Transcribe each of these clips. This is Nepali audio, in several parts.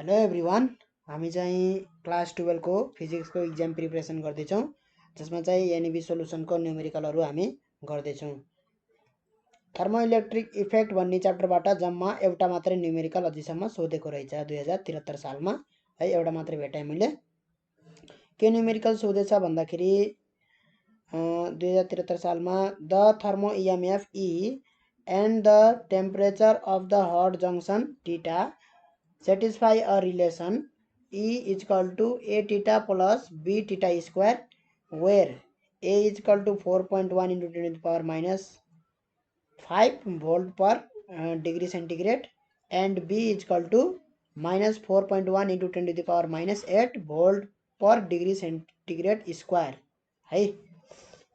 हेलो एभ्रिवान, हामी चाहिँ क्लास 12 को फिजिक्सको इक्जाम प्रिपरेसन गर्दैछौँ, जसमा चाहिँ एनइबी सोलुसनको न्युमेरिकलहरू हामी गर्दैछौँ। थर्मोइलेक्ट्रिक इफेक्ट भन्ने च्याप्टरबाट जम्मा एउटा मात्रै न्युमेरिकल अझैसम्म सोधेको रहेछ 2073 सालमा है। एउटा मात्रै भेटाएँ मैले। के न्युमेरिकल सोधेछ भन्दाखेरि 2073 सालमा the thermo EMF E and the temperature of the hot junction theta satisfy a relation E is equal to A theta plus B theta square, where A is equal to 4.1 into 10 to the power minus 5 volt per degree centigrade and B is equal to minus 4.1 into 10 to the power minus 8 volt per degree centigrade square. Hey,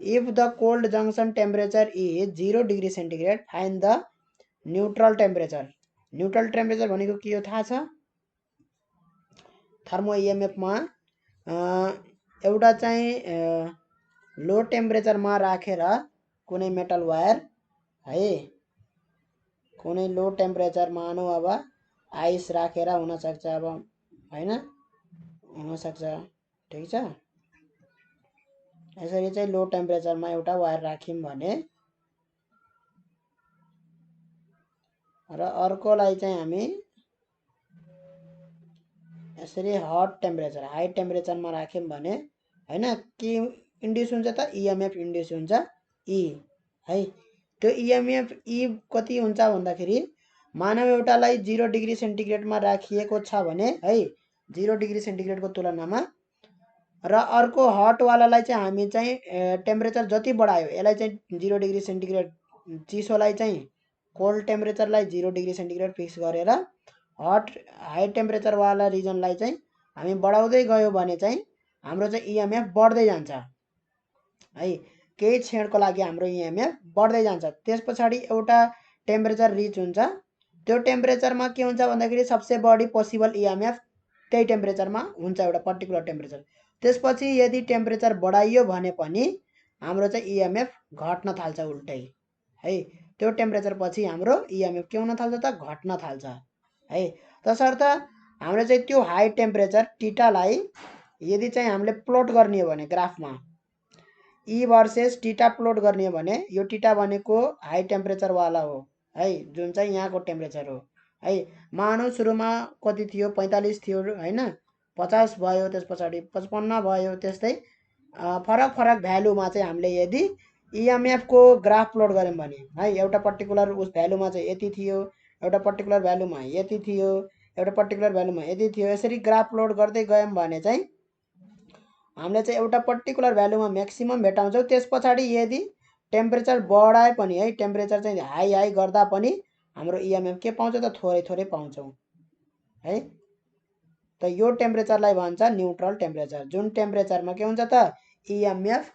if the cold junction temperature is 0 degree centigrade, find the neutral temperature. Neutral temperature भनेको के हो थाहा छ? थर्मो इएमएफमा एउटा चाहिँ लो टेम्परेचरमा राखेर कुनै मेटल वायर है, कुनै लो टेम्परेचर मानौ अब आइस राखेर हुन सक्छ, अब हैन हुन सक्छ, ठीक छ। यसरी चाहिँ लो टेम्परेचरमा एउटा वायर राख्यौं भने र अर्कोलाई चाहिँ हामी यसरी हट टेम्परेचर हाई टेम्परेचरमा राख्यौं भने हैन के इन्ड्युस हुन्छ त? इएमएफ इन्ड्युस हुन्छ ई है। त्यो इएमएफ ई कति हुन्छ भन्दाखेरि मानव एउटालाई 0 डिग्री सेन्टिग्रेडमा राखिएको छ भने है, 0 डिग्री सेन्टिग्रेडको तुलनामा, र अर्को हट वालालाई चाहिँ हामी चाहिँ टेम्परेचर जति बढायो, यसलाई चाहिँ 0 डिग्री सेन्टिग्रेड चिसोलाई चाहिँ कोल्ड टेम्परेचरलाई 0 डिग्री सेन्टिग्रेड फिक्स गरेर हट हाई टेम्परेचर वाला रिजनलाई चाहिँ हामी बढाउँदै गयो भने चाहिँ हाम्रो चाहिँ इएमएफ बढ्दै जान्छ है। केही क्षणको लागि हाम्रो इएमएफ बढ्दै जान्छ। त्यसपछि एउटा टेम्परेचर रिच हुन्छ। त्यो टेम्परेचरमा के हुन्छ भन्दाखेरि सबसे बढी पोसिबल इएमएफ त्यही टेम्परेचरमा हुन्छ, एउटा पर्टिकुलर टेम्परेचर। त्यसपछि यदि टेम्परेचर बढाइयो भने पनि हाम्रो चाहिँ इएमएफ घट्न थाल्छ उल्टै है। त्यो टेम्परेचर पछि हाम्रो इएमएफ के हुन थाल्छ त? घट्न थाल्छ है। तसर्थ हाम्रो चाहिँ त्यो हाई टेम्परेचर टीटालाई यदि चाहिँ हामीले प्लट गर्ने हो भने ग्राफमा ई भर्सेस टीटा प्लट गर्ने हो भने यो टीटा भनेको हाई टेम्परेचर वाला हो है, जुन चाहिँ यहाँको टेम्परेचर हो है। मानौ सुरुमा कति थियो? 45 थियो हैन, 50 भयो, त्यसपछि 55 भयो, त्यस्तै फरक फरक भ्यालुमा चाहिँ हामीले यदि इएमएफ को ग्राफ प्लट गर्यौं भने है, एउटा पर्टिकुलर उस भ्यालुमा चाहिँ यति थियो, एउटा पर्टिकुलर भ्यालुमा यति थियो, एउटा पर्टिकुलर भ्यालुमा यति थियो, यसरी ग्राफ प्लट गर्दै गयौं भने चाहिँ हामीले चाहिँ एउटा पर्टिकुलर भ्यालुमा म्याक्सिमम भेटाउँछौं। त्यसपछि यदि टेम्परेचर बढाए पनि है, टेम्परेचर चाहिँ हाई हाई गर्दा पनि हाम्रो इएमएफ के पाउँछ त? थोरै थोरै पाउँछौं है। त यो टेम्परेचरलाई भन्छ न्यूट्रल टेम्परेचर, जुन टेम्परेचरमा के हुन्छ त? इएमएफ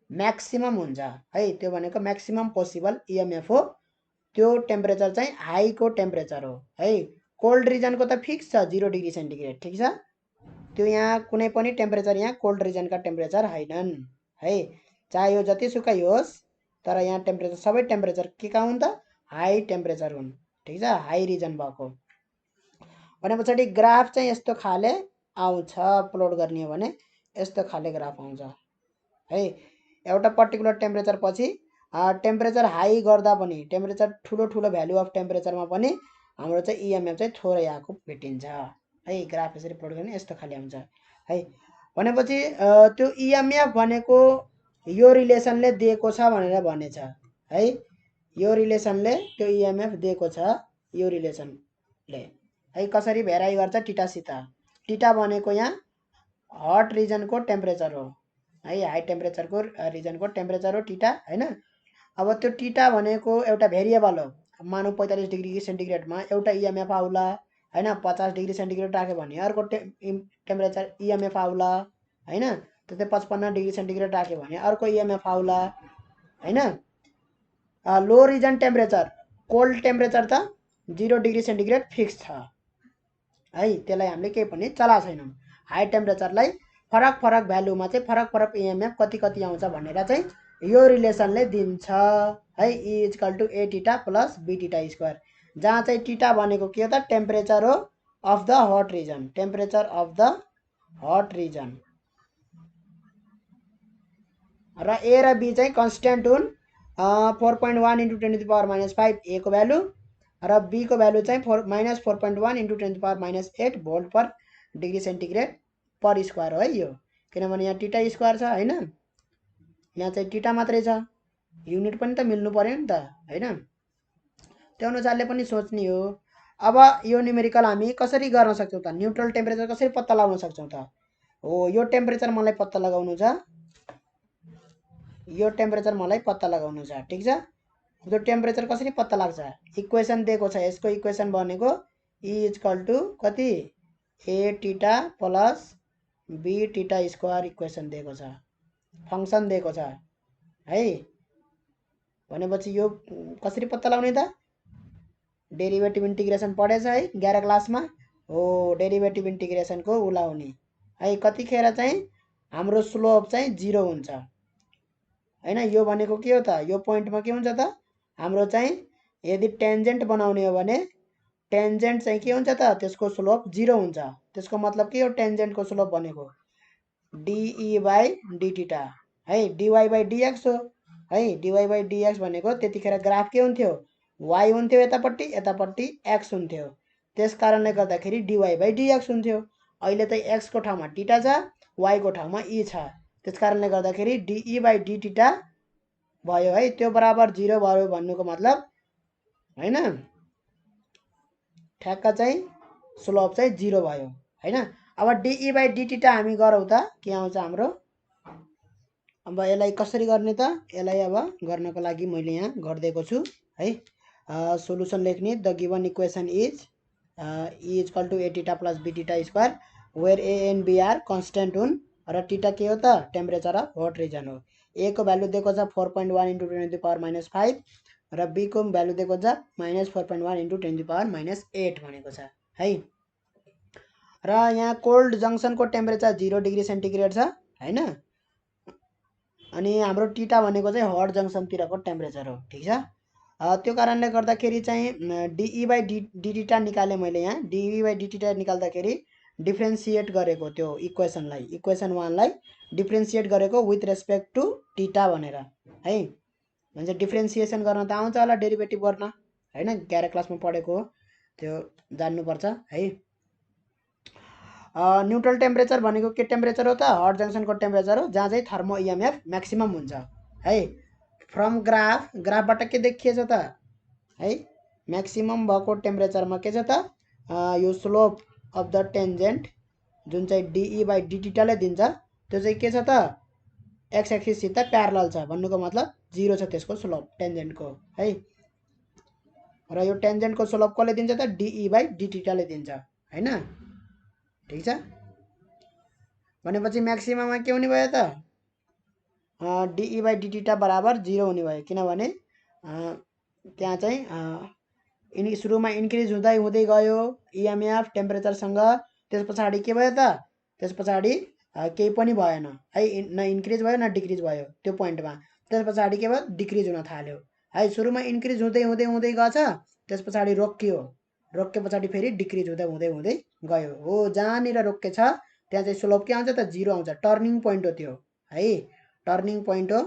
म्याक्सिमम हुन्छ है। त्यो भनेको म्याक्सिमम पोसिबल इएमएफ हो। त्यो टेम्परेचर चाहिँ हाई को टेम्परेचर हो है। कोल्ड रिजनको त फिक्स छ 0 डिग्री सेन्टिग्रेड, ठीक छ। त्यो यहाँ कुनै पनि टेम्परेचर यहाँ कोल्ड रिजनका टेम्परेचर हैनन् है, चाहे यो जतिसुकै होस्, तर यहाँ टेम्परेचर सबै टेम्परेचर के का हुन् त? हाई टेम्परेचर हुन्, ठीक छ, हाई रिजन भएको। भनेपछि ग्राफ चाहिँ यस्तो खाले आउँछ, प्लट गर्ने हो भने यस्तो खाले ग्राफ आउँछ है। एउटा पर्टिकुलर टेम्परेचर पछि टेम्परेचर हाई गर्दा पनि, टेम्परेचर ठुलो ठुलो भ्यालु अफ टेम्परेचरमा पनि हाम्रो चाहिँ इएमएफ चाहिँ थोरै आएको भेटिन्छ है। ग्राफ यसरी प्लट गर्ने यस्तो खाले आउँछ है। भनेपछि त्यो इएमएफ भनेको यो रिलेसनले दिएको छ भनेर भनेछ है। यो रिलेसनले त्यो इएमएफ दिएको छ, यो रिलेसनले है। कसरी भेराइ गर्छ? टीटासित। टीटा भनेको यहाँ हट रिजनको टेम्परेचर हो है, हाई टेम्परेचरको रिजनको टेम्परेचर हो टीटा हैन। अब त्यो टीटा भनेको एउटा भेरिएबल हो। मानौ 45 डिग्री सेन्टिग्रेडमा एउटा इएमएफ आउला हैन, 50 डिग्री सेन्टिग्रेड राख्यो भने अर्को टेम्परेचर इएमएफ आउला हैन, त्यस्तै 55 डिग्री सेन्टिग्रेड राख्यो भने अर्को इएमएफ आउला हैन। लो रिजन टेम्परेचर, कोल्ड टेम्परेचर त 0 डिग्री सेन्टिग्रेड फिक्स छ है, त्यसलाई हामीले केही पनि चला छैनौं। हाई टेम्परेचरलाई फरक फरक भ्यालुमा चाहिँ फरक फरक इएमएफ कति कति आउँछ भनेर चाहिँ यो रिलेसनले दिन्छ है। E equal to A theta plus B theta square, जहाँ चाहिँ थीटा भनेको के हो त? टेम्परेचर हो of the hot region, temperature of the hot region. र ए र बी चाहिँ कन्स्ट्यान्ट हुन् 4.1 इन्टु 10⁻⁵ ए को भ्यालु र बी को भ्यालु चाहिँ -4.1 इन्टु 10⁻⁸ भोल्ट पर डिग्री सेन्टिग्रेड पर स्क्वायर हो है यो, किनभने यहाँ टिटा स्क्वायर छ हैन, यहाँ चाहिँ टिटा मात्रै छ, युनिट पनि त मिल्नु पर्यो नि त हैन, त्यो अनुसारले पनि सोच्ने हो। अब यो न्युमेरिकल हामी कसरी गर्न सक्छौँ त, न्युट्रल टेम्परेचर कसरी पत्ता लगाउन सक्छौँ त, हो यो टेम्परेचर मलाई पत्ता लगाउनु छ, यो टेम्परेचर मलाई पत्ता लगाउनु छ, ठिक छ। त्यो टेम्परेचर कसरी पत्ता लाग्छ, इक्वेसन दिएको छ, यसको इक्वेसन भनेको E = कति A theta plus B theta square equation दिएको छ, फङ्सन दिएको छ है। भनेपछि यो कसरी पत्ता लगाउने त, डेरिभेटिभ इन्टिग्रेसन पढेछ है 11 क्लासमा, हो डेरिभेटिभ इन्टिग्रेसनको उलाउने है, कतिखेर चाहिँ हाम्रो स्लोप चाहिँ 0 हुन्छ हैन। यो भनेको के हो त, यो पोइन्टमा के हुन्छ त, हाम्रो चाहिँ यदि टेन्जेन्ट बनाउने हो भने टेन्जेन्ट चाहिँ के हुन्छ त, त्यसको स्लोप 0 हुन्छ, त्यसको मतलब के हो, टेन्जेन्टको स्लोप भनेको dE/dθ है, dy/dx हो है, dy/dx भनेको त्यतिखेर ग्राफ के हुन्थ्यो, y हुन्थ्यो यतापट्टि, यतापट्टि x हुन्थ्यो, त्यस कारणले गर्दाखेरि dy/dx हुन्थ्यो। अहिले त x को ठाउँमा टिटा छ, y को ठाउँमा e छ, त्यस कारणले गर्दाखेरि dE/dθ भयो है, त्यो बराबर 0 भयो भन्नुको मतलब हैन, ठ्याक्क चाहिँ स्लोप चाहिँ 0 भयो हैन। अब dE/dθ हामी गरौँ त के आउँछ हाम्रो, अब यसलाई कसरी गर्ने त, यसलाई अब गर्नको लागि मैले यहाँ गरिदिएको छु है, सोलुसन लेख्ने, the given equation is E = a θ + b θ square where a and b are constant हुन् र टिटा के हो त, टेम्परेचर अफ हट रिजन हो। ए को भ्यालु दिएको छ 4.1 इन्टु 10⁻⁵ र बी को भ्यालु दिएको छ -4.1 इन्टु 10⁻8 भनेको छ है। र यहाँ कोल्ड जङ्सनको टेम्परेचर 0 डिग्री सेन्टिग्रेड छ हैन, अनि हाम्रो टिटा भनेको चाहिँ हट जङ्सनतिरको टेम्परेचर हो, ठिक छ। त्यो कारणले गर्दाखेरि चाहिँ dE/dθ निकालेँ मैले, यहाँ dE/dθ निकाल्दाखेरि डिफ्रेन्सिएट गरेको त्यो इक्वेसनलाई, इक्वेसन 1 लाई डिफ्रेन्सिएट गरेको विथ रेस्पेक्ट टु टिटा भनेर है, भन्छ डिफ्रेन्सिएसन गर्न त आउँछ होला, डेरिभेटिभ गर्न हैन, 11 क्लासमा पढेको हो, त्यो जान्नुपर्छ है। न्युट्रल टेम्परेचर भनेको के टेम्परेचर हो त, हट जङ्सनको टेम्परेचर हो, जहाँ चाहिँ थर्मो इएमएफ म्याक्सिमम हुन्छ है। फ्रम ग्राफबाट के देखिएछ त है, म्याक्सिमम भएको टेम्परेचरमा के छ त, यो स्लोप अफ द टेन्जेन्ट जुन चाहिँ dE/dθ ले दिन्छ, त्यो चाहिँ के छ त, एक्स एक्सिससित प्यारलल छ, भन्नुको मतलब 0 छ त्यसको स्लोप टेन्जेन्टको है। र यो टेन्जेन्टको स्लोप कसले दिन्छ त, dE/dθ ले दिन्छ हैन, ठिक छ। भनेपछि म्याक्सिमममा के हुने भयो त, dE/dθ बराबर 0 हुने भयो, किनभने त्यहाँ चाहिँ सुरुमा इन्क्रिज हुँदै हुँदै गयो इएमएफ टेम्परेचरसँग, त्यस पछाडि के भयो त, त्यस पछाडि केही पनि भएन है, न इन्क्रिज भयो न डिक्रिज भयो त्यो पोइन्टमा, त्यस पछाडि के भयो, डिक्रिज हुन थाल्यो है। सुरुमा इन्क्रिज हुँदै हुँदै हुँदै गछ, त्यस पछाडि रोकियो, रोके पछाडि फेरि डिक्रिज हुँदै हुँदै हुँदै गयो, हो जहाँनिर रोके छ त्यहाँ चाहिँ स्लोप के आउँछ त, 0 आउँछ, टर्निङ पोइन्ट हो त्यो है, टर्निङ पोइन्ट हो।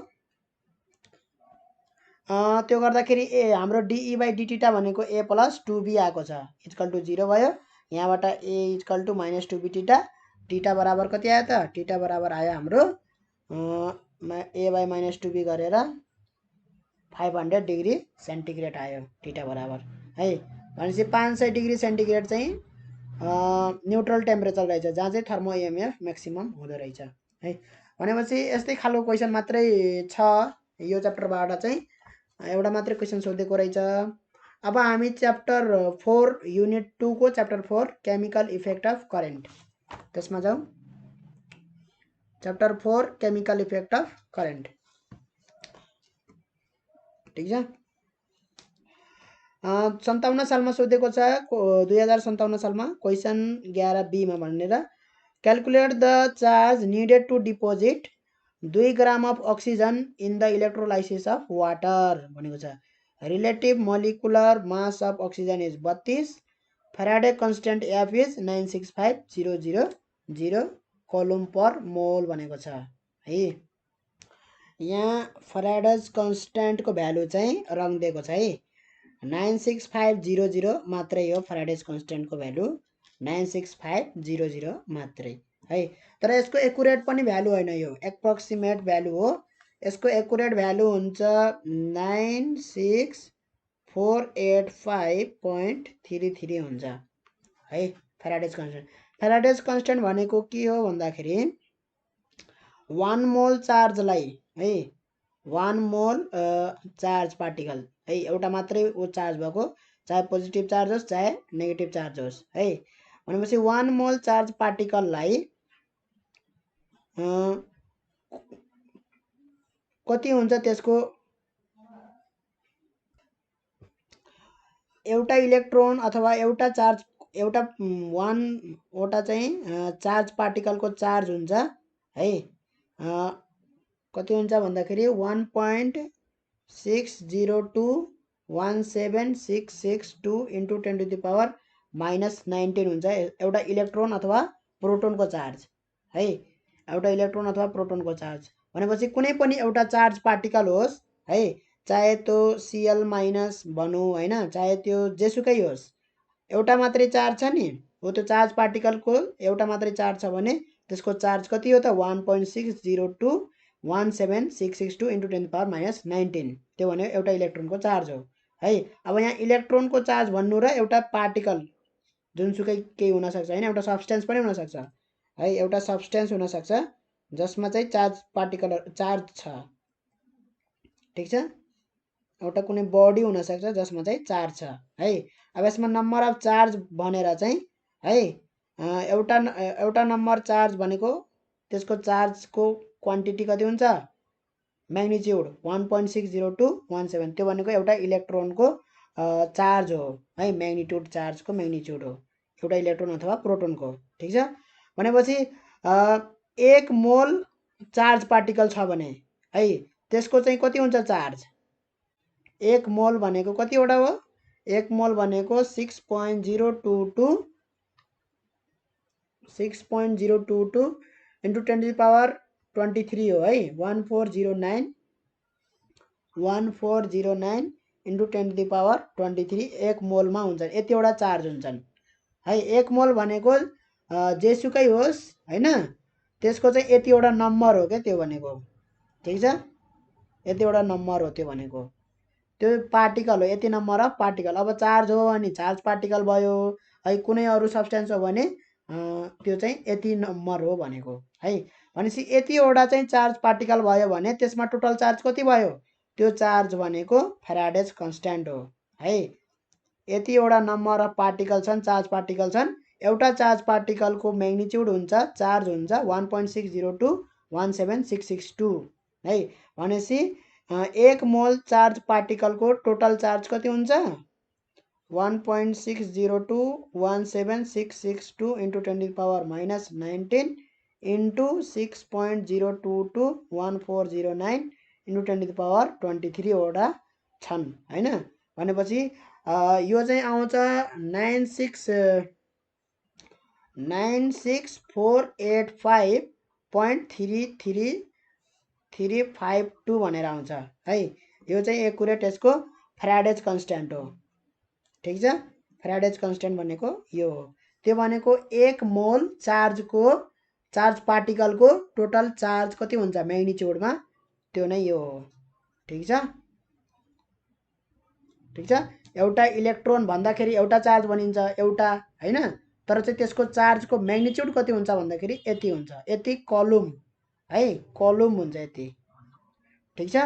त्यो गर्दाखेरि हाम्रो dE/dθ भनेको a + 2b आएको छ, = 0 भयो, यहाँबाट a = -2bθ, टिटा बराबर कति आयो त, टिटा बराबर आयो हाम्रो a/ -2b गरेर 500 डिग्री सेन्टिग्रेड आयो टिटा बराबर है। भनेपछि 500 डिग्री सेन्टिग्रेड चाहिँ न्युट्रल टेम्परेचर रहेछ, जहाँ चाहिँ थर्मो इएमएफ म्याक्सिमम हुँदो रहेछ है। भनेपछि यस्तै खालको क्वेसन मात्रै छ यो च्याप्टरबाट चाहिँ, एउटा मात्रै क्वेसन सोधेको रहेछ। अब हामी च्याप्टर 4 युनिट 2 को chapter 4 chemical effect of current, त्यसमा जाउँ। Chapter 4 chemical effect of current, ठिक छ। 57 सालमा सोधेको छ, 2057 सालमा क्वेसन 11B मा भनेर, calculate the charge needed to deposit 2 gram of oxygen in the electrolysis of water भनेको छ। Relative molecular mass of oxygen is 32 Faraday constant F is 965,000 coulomb per mole भनेको छ है। यहाँ फ्याराडेज कन्स्ट्यान्टको भ्यालु चाहिँ रङ दिएको छ है, 96500 मात्रै हो फ्याराडेज कन्स्ट्यान्टको भ्यालु, 96500 मात्रै है। तर यसको एकुरेट पनि भ्यालु होइन, यो एप्रोक्सिमेट भ्यालु हो। यसको एकुरेट भ्यालु हुन्छ 96485.33 हुन्छ है फ्याराडेज कन्स्ट्यान्ट। फ्याराडेज कन्स्ट्यान्ट भनेको के हो भन्दाखेरि 1 मोल चार्जलाई है, 1 मोल चार्ज पार्टिकल है, एउटा मात्रै वो चार्ज भएको, चाहे पोजिटिभ चार्ज होस् चाहे नेगेटिभ चार्ज होस् है। भनेपछि 1 मोल चार्ज पार्टिकललाई कति हुन्छ त्यसको एउटा इलेक्ट्रोन अथवा एउटा चार्ज, एउटा 1 वटा चाहिँ चार्ज पार्टिकलको चार्ज हुन्छ है, कति हुन्छ भन्दाखेरि 1.60217662 इन्टु 10⁻⁻19 हुन्छ एउटा इलेक्ट्रोन अथवा प्रोटोनको चार्ज है, एउटा इलेक्ट्रोन अथवा प्रोटोनको चार्ज। भनेपछि कुनै पनि एउटा चार्ज पार्टिकल होस् है, चाहे त्यो Cl- भनौँ होइन, चाहे त्यो जेसुकै होस्, एउटा मात्रै चार्ज छ नि, हो त्यो चार्ज पार्टिकलको एउटा मात्रै चार्ज छ भने त्यसको चार्ज कति हो त 1.60217662 इन्टु 10⁻⁻19, त्यो भनेको एउटा इलेक्ट्रोनको चार्ज हो है। अब यहाँ इलेक्ट्रोनको चार्ज भन्नु र एउटा पार्टिकल जुनसुकै केही हुनसक्छ होइन, एउटा सब्सटेन्स पनि हुनसक्छ है, एउटा सब्सटेन्स हुनसक्छ जसमा चाहिँ चार्ज पार्टिकल चार्ज छ, ठिक छ, एउटा कुनै बडी हुनसक्छ जसमा चाहिँ चार्ज छ है। अब यसमा नम्बर अफ चार्ज भनेर चाहिँ है, एउटा नम्बर चार्ज भनेको त्यसको चार्जको क्वान्टिटी कति हुन्छ, म्याग्निट्युड 1.60217, त्यो भनेको एउटा इलेक्ट्रोनको चार्ज हो है, म्याग्निट्युड चार्जको म्याग्निट्युड हो एउटा इलेक्ट्रोन अथवा प्रोटोनको, ठिक छ। भनेपछि 1 मोल चार्ज पार्टिकल छ भने है, त्यसको चाहिँ कति हुन्छ चार्ज, 1 मोल भनेको कतिवटा हो, 1 मोल भनेको 6.022 इन्टु 10⁻23 हो है, 1409 इन्टु 10⁻23 1 मोलमा हुन्छ, यतिवटा चार्ज हुन्छन् है। 1 मोल भनेको जेसुकै होस् होइन, त्यसको चाहिँ यतिवटा नम्बर हो क्या त्यो भनेको, ठिक छ, यतिवटा नम्बर हो त्यो भनेको, त्यो पार्टिकल हो, यति नम्बर अफ पार्टिकल। अब चार्ज हो भने चार्ज पार्टिकल भयो है, कुनै अरू सब्सटेन्स हो भने त्यो चाहिँ यति नम्बर हो भनेको है। भनेपछि यतिवटा चाहिँ चार्ज पार्टिकल भयो भने त्यसमा टोटल चार्ज कति भयो, त्यो चार्ज भनेको फ्याराडेज कन्स्ट्यान्ट हो है। यतिवटा नम्बर अफ पार्टिकल छन्, चार्ज पार्टिकल छन्, एउटा चार्ज पार्टिकलको म्याग्निट्युड हुन्छ, चार्ज हुन्छ 1.602176662 है। भनेपछि 1 मोल चार्ज पार्टिकलको टोटल चार्ज कति हुन्छ, 1.602176662 इन्टु 10⁻⁻19 इन्टु 6.0221409 इन्टु 10⁻23 वटा छन् होइन। भनेपछि यो चाहिँ आउँछ 96485.33352 भनेर आउँछ है। यो चाहिँ एकुरेट यसको फ्याराडेज कन्स्ट्यान्ट हो, ठिक छ। फ्याराडेज कन्स्ट्यान्ट भनेको यो हो, त्यो भनेको 1 मोल चार्ज पार्टिकलको टोटल चार्ज कति हुन्छ म्याग्निट्युडमा, त्यो नै यो हो, ठिक छ, ठिक छ। एउटा इलेक्ट्रोन भन्दाखेरि एउटा चार्ज बनिन्छ एउटा होइन, तर चाहिँ त्यसको चार्जको म्याग्निट्युड कति हुन्छ भन्दाखेरि यति हुन्छ, यति कोलुम है, कोलुम हुन्छ यति, ठिक छ।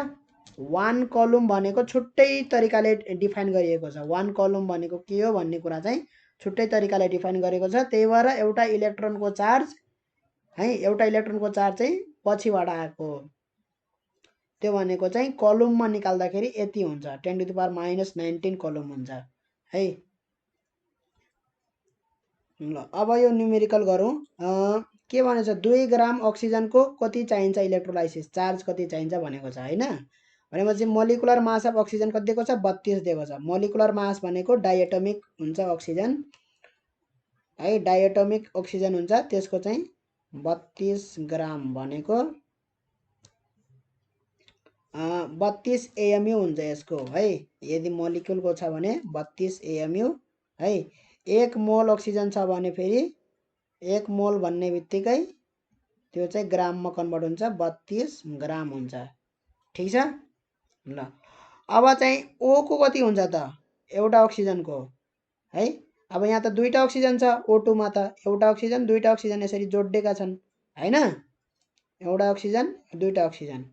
1 कोलुम भनेको छुट्टै तरिकाले डिफाइन गरिएको छ, 1 कोलुम भनेको के हो भन्ने कुरा चाहिँ छुट्टै तरिकाले डिफाइन गरेको छ। त्यही भएर एउटा इलेक्ट्रोनको चार्ज है, एउटा इलेक्ट्रोनको चार्ज चाहिँ पछिबाट आएको हो, त्यो भनेको चाहिँ कोलुममा निकाल्दाखेरि यति हुन्छ, 10⁻⁻19 कोलुम हुन्छ है। ल अब यो न्युमेरिकल गरौँ, के भनेछ 2 ग्राम अक्सिजनको कति चाहिन्छ इलेक्ट्रोलाइसिस, चार्ज कति चाहिन्छ भनेको छ होइन। भनेपछि मोलिकुलर मास अफ अक्सिजन कति दिएको छ, 32 दिएको छ। मोलिकुलर मास भनेको डाइएटोमिक हुन्छ अक्सिजन है डाइएटोमिक अक्सिजन हुन्छ त्यसको चाहिँ 32 ग्राम भनेको 32 AMU हुन्छ यसको है। यदि मोलिक्युलको छ भने 32 AMU है। 1 मोल अक्सिजन छ भने फेरि 1 मोल भन्ने बित्तिकै त्यो चाहिँ ग्राममा कन्भर्ट हुन्छ 32 ग्राम हुन्छ। ठिक छ ल। अब चाहिँ O को कति हुन्छ त एउटा अक्सिजनको है। अब यहाँ त दुईटा अक्सिजन छ O2 मा त एउटा अक्सिजन दुईटा अक्सिजन यसरी जोडिएका छन् हैन। एउटा अक्सिजन दुईटा अक्सिजन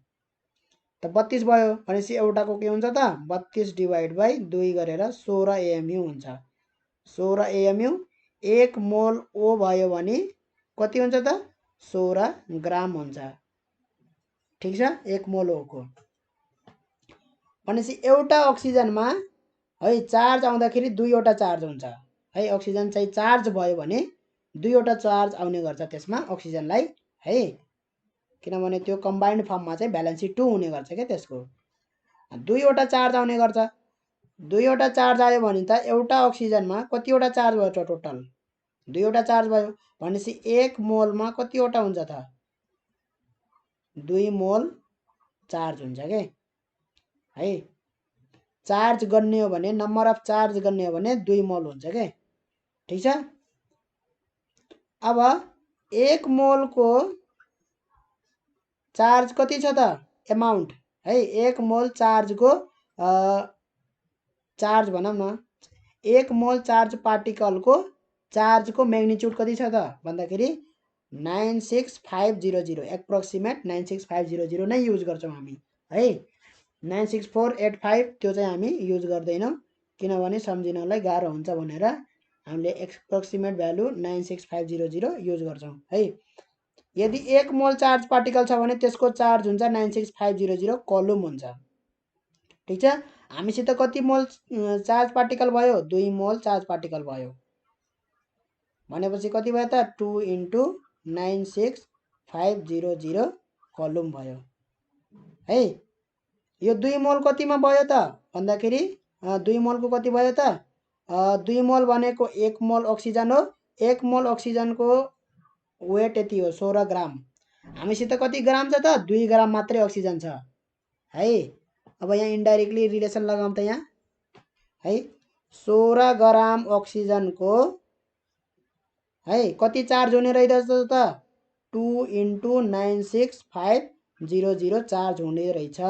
त 32 भयो भनेपछि एउटाको के हुन्छ त 32 डिवाइड बाइ 2 गरेर 16 AMU हुन्छ। 16 AMU 1 मोल O भयो भने कति हुन्छ त 16 ग्राम हुन्छ। ठिक छ 1 मोल O को भनेपछि एउटा अक्सिजनमा है चार्ज आउँदाखेरि दुईवटा चार्ज हुन्छ है। अक्सिजन चाहिँ चार्ज भयो भने दुईवटा चार्ज आउने गर्छ त्यसमा अक्सिजनलाई है। किनभने त्यो कम्बाइन्ड फर्ममा चाहिँ भ्यालेन्सी 2 हुने गर्छ के त्यसको। दुईवटा चार्ज आउने गर्छ। दुईवटा चार्ज आयो भने त एउटा अक्सिजनमा कतिवटा चार्ज भयो त टोटल दुईवटा चार्ज भयो भनेपछि 1 मोलमा कतिवटा हुन्छ त 2 मोल चार्ज हुन्छ के है। चार्ज गर्ने हो भने नम्बर अफ चार्ज गर्ने हो भने 2 मोल हुन्छ के। ठीक छ। अब 1 मोलको चार्ज कति छ त एमाउन्ट है। 1 मोल चार्जको चार्ज भनौँ न 1 मोल चार्ज पार्टिकलको चार्जको म्याग्निट्युड कति छ त भन्दाखेरि 96500 एप्रोक्सिमेट 96500 नै युज गर्छौँ हामी है। 96485 त्यो चाहिँ हामी युज गर्दैनौँ किनभने सम्झिनलाई गाह्रो हुन्छ भनेर हामीले एप्रोक्सिमेट भ्यालु 96500 युज गर्छौँ है। यदि 1 मोल चार्ज पार्टिकल छ भने त्यसको चार्ज हुन्छ 96500 कलुम हुन्छ। ठीक छ। हामीसित कति मोल चार्ज पार्टिकल भयो 2 मोल चार्ज पार्टिकल भयो भनेपछि कति भयो त 2 × 96500 कलुम भयो है। यो 2 मोल कतिमा भयो त भन्दाखेरि 2 मोलको कति भयो त 2 मोल भनेको 1 मोल अक्सिजन हो। 1 मोल अक्सिजनको वेट यति हो 16 ग्राम। हामीसित कति ग्राम छ त 2 ग्राम मात्रै अक्सिजन छ है। अब यहाँ इन्डाइरेक्टली रिलेसन लगाउँ त यहाँ है 16 ग्राम अक्सिजनको है कति चार्ज हुने रहेछ त 2 × 96500 चार्ज हुने रहेछ।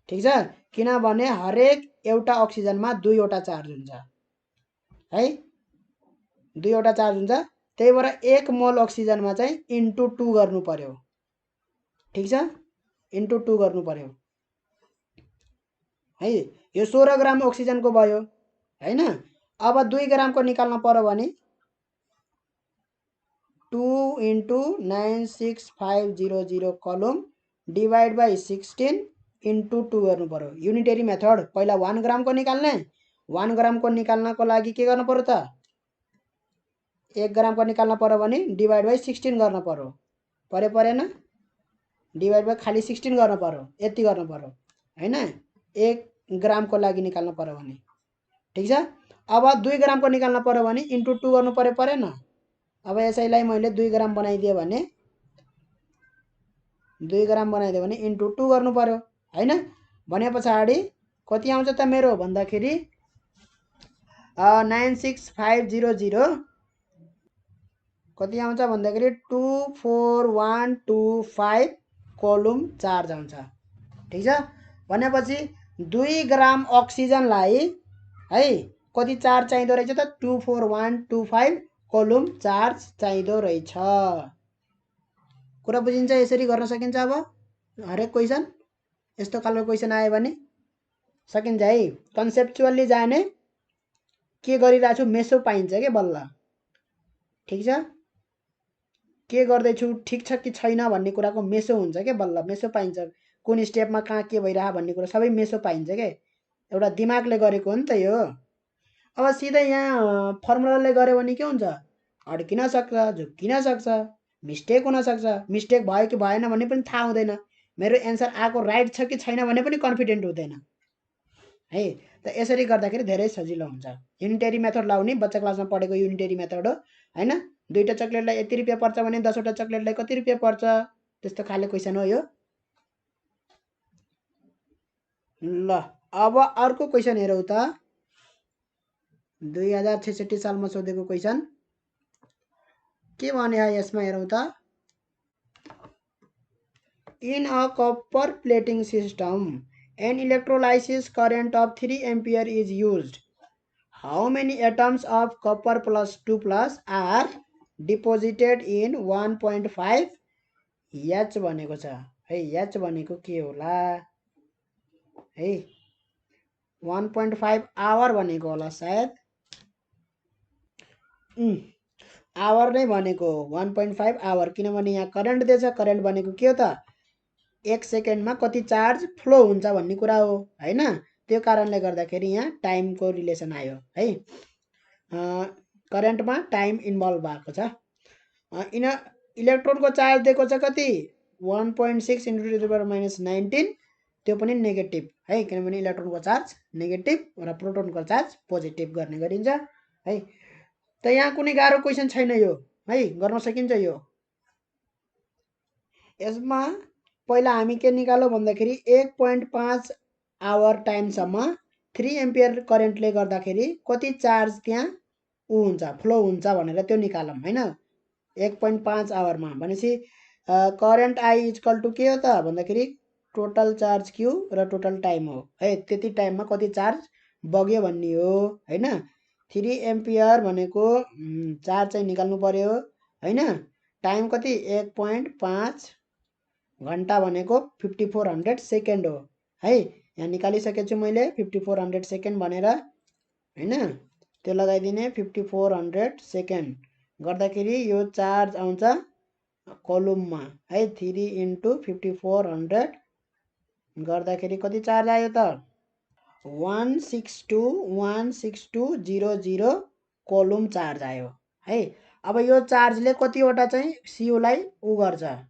ठीक छ। किनभने हरेक एउटा अक्सिजनमा दुईवटा चार्ज हुन्छ है। दुईवटा चार्ज हुन्छ त्यही भएर 1 मोल अक्सिजनमा चाहिँ × 2 गर्नु पर्यो। ठीक छ × 2 गर्नु पर्यो है। यो 16 ग्राम अक्सिजनको भयो हैन। अब 2 ग्रामको निकाल्न पर्यो भने 2 × 96500 कलम डिवाइड बाई 16 × 2 गर्नु पर्यो। युनिटरी मेथड पहिला 1 ग्रामको निकाल्ने 1 ग्रामको निकाल्नको लागि के गर्नु पर्यो त 1 ग्रामको निकाल्न पर्यो भने डिवाइड बाई 16 गर्न पर्यो। परेन डिवाइड बाई खाली 16 गर्न पर्यो यति गर्न पर्यो हैन 1 ग्रामको लागि निकाल्न पर्यो भने। ठीक छ। अब 2 ग्रामको निकाल्न पर्यो भने × 2 गर्नु परेन। अब यसैलाई मैले 2 ग्राम बनाइदिए भने 2 ग्राम बनाइदिए भने × 2 गर्नु पर्यो हैन। भने पछाडी कति आउँछ त मेरो भन्दाखेरि 96500 कति आउँछ भन्दाखेरि 24125 कोलुम चार्ज आउँछ। ठीक छ। भनेपछि 2 ग्राम अक्सिजनलाई है कति चार्ज चाहिँदो रहेछ त 24125 कोलुम चार्ज चाहिँदो रहेछ। कुरा बुझिन्छ यसरी गर्न सकिन्छ। अब हरेक क्वेसन यस्तो खालको क्वेसन आयो भने सकिन्छ है। कन्सेप्चुअली जाने के गरिरहेको छु मेसो पाइन्छ के बल्ल। ठीक छ। के गर्दैछु ठिक छ कि छैन भन्ने कुराको मेसो हुन्छ के बल्ल मेसो पाइन्छ। कुन स्टेपमा कहाँ के भइरह भन्ने कुरा सबै मेसो पाइन्छ के। एउटा दिमागले गरेको हो नि त यो। अब सिधै यहाँ फर्मुलाले गर्यो भने के हुन्छ अड्किन सक्छ झुक्किन सक्छ मिस्टेक हुन सक्छ। मिस्टेक भयो कि भएन भन्ने पनि थाहा हुँदैन। मेरो एन्सर आएको राइट छ कि छैन भन्ने पनि कन्फिडेन्ट हुँदैन है। त यसरी गर्दाखेरि धेरै सजिलो हुन्छ। युनिटरी मेथड लाउने बच्चा क्लासमा पढेको युनिटरी मेथड हो हैन। दुईटा चक्लेटलाई यति रुपियाँ पर्छ भने 10 वटा चक्लेटलाई कति रुपियाँ पर्छ, त्यस्तो खाले क्वेसन हो यो। ल अब अर्को क्वेसन हेरौँ त। 2066 सालमा सोधेको क्वेसन के भने यसमा हेरौँ त। In a copper plating system an electrolysis current of 3 ampere is used. How many atoms of copper plus 2 plus are deposited in 1.5 h भनेको छ है। एच भनेको के होला है, 1.5 आवर भनेको होला सायद। आवर नै भनेको 1.5 आवर, किनभने यहाँ करेन्ट दिएछ। करेन्ट भनेको के हो त, 1 सेकेन्डमा कति चार्ज फ्लो हुन्छ भन्ने कुरा हो हैन। त्यो कारणले गर्दाखेरि यहाँ टाइमको रिलेसन आयो है। करेन्टमा टाइम इन्भल्भ भएको छ। इलेक्ट्रोनको चार्ज दिएको छ कति, 1.6 × 10⁻19, त्यो पनि नेगेटिभ है, किनभने इलेक्ट्रोनको चार्ज नेगेटिभ र प्रोटोनको चार्ज पोजिटिभ गर्ने गरिन्छ है। त यहाँ कुनै गाह्रो क्वेसन छैन यो है, गर्न सकिन्छ यो। यसमा पहिला हामी के निकालौँ भन्दाखेरि 1.5 आवर टाइमसम्म 3 एम्पियर करेन्टले गर्दाखेरि कति चार्ज त्यहाँ हुन्छ, फ्लो हुन्छ भनेर त्यो निकालौँ हैन। 1.5 आवरमा भनेपछि करेन्ट आई इक्वल टु के हो त भन्दाखेरि टोटल चार्ज क्यू र टोटल टाइम हो है। त्यति टाइममा कति चार्ज बग्यो भन्ने हो हैन। 3 एम्पियर भनेको चार्ज चाहिँ निकाल्नु पर्यो हैन। टाइम कति, 1.5 घन्टा भनेको 5400 सेकेन्ड हो है। यहाँ निकालिसकेको छु मैले 5400 सेकेन्ड भनेर हैन। त्यो लगाइदिने 5400 सेकेन्ड गर्दाखेरि यो चार्ज आउँछ कलुममा है। 3 × 5400 गर्दाखेरि कति चार्ज आयो त, 16200 कोलुम चार्ज आयो है। अब यो चार्जले कतिवटा चाहिँ सीयूलाई उ गर्छ है,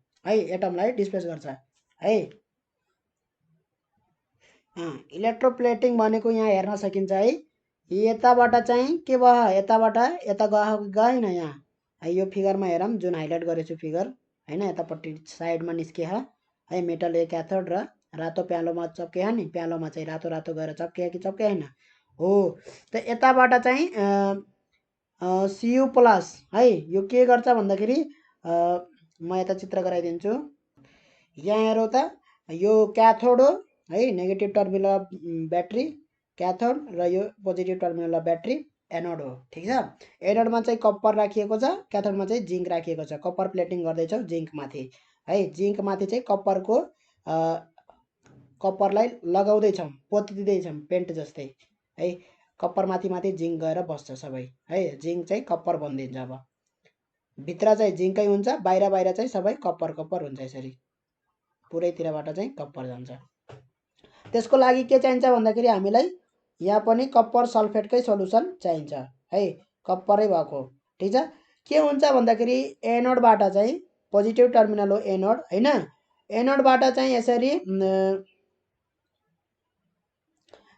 एटमलाई डिस्प्लेस गर्छ है। इलेक्ट्रोप्लेटिङ भनेको यहाँ हेर्न सकिन्छ है। यताबाट चाहिँ के भयो, यताबाट यता गएन यहाँ है। यो फिगरमा हेरौँ, जुन हाइलाइट गरेछु फिगर हैन, यतापट्टि साइडमा निस्के है। मेटल ए क्याथोड र रातो प्यालोमा चप्के नि, प्यालोमा चाहिँ रातो रातो गएर चप्के कि चप्के हैन हो। त यताबाट चाहिँ सीयू प्लस है, यो के गर्छ भन्दाखेरि म यता चित्र गराइदिन्छु। यहाँ हेरौँ त, यो क्याथोड हो है, नेगेटिभ टर्मिनल ब्याट्री क्याथोड र यो पोजिटिभ टर्मिनल ब्याट्री एनोड हो। ठिक छ। एनोडमा चाहिँ कपर राखिएको छ, क्याथोडमा चाहिँ जिङ्क राखिएको छ। कपर प्लेटिङ गर्दैछौँ जिङ्कमाथि है। जिङ्कमाथि चाहिँ कपरलाई लगाउँदैछौँ, पोतिदिँदैछौँ पेन्ट जस्तै है। कपर माथि माथि जिङ्क गएर बस्छ सबै है। जिङ्क चाहिँ कपर बनिदिन्छ। अब भित्र चाहिँ जिङ्कै हुन्छ, बाहिर बाहिर चाहिँ सबै कपर कपर हुन्छ। यसरी पुरैतिरबाट चाहिँ कपर जान्छ। त्यसको लागि के चाहिन्छ भन्दाखेरि हामीलाई यहाँ पनि कपर सल्फेटकै सोलुसन चाहिन्छ है, कपरै भएको। ठिक छ। के हुन्छ भन्दाखेरि एनोडबाट चाहिँ पोजिटिभ टर्मिनल हो एनोड हैन। एनोडबाट चाहिँ यसरी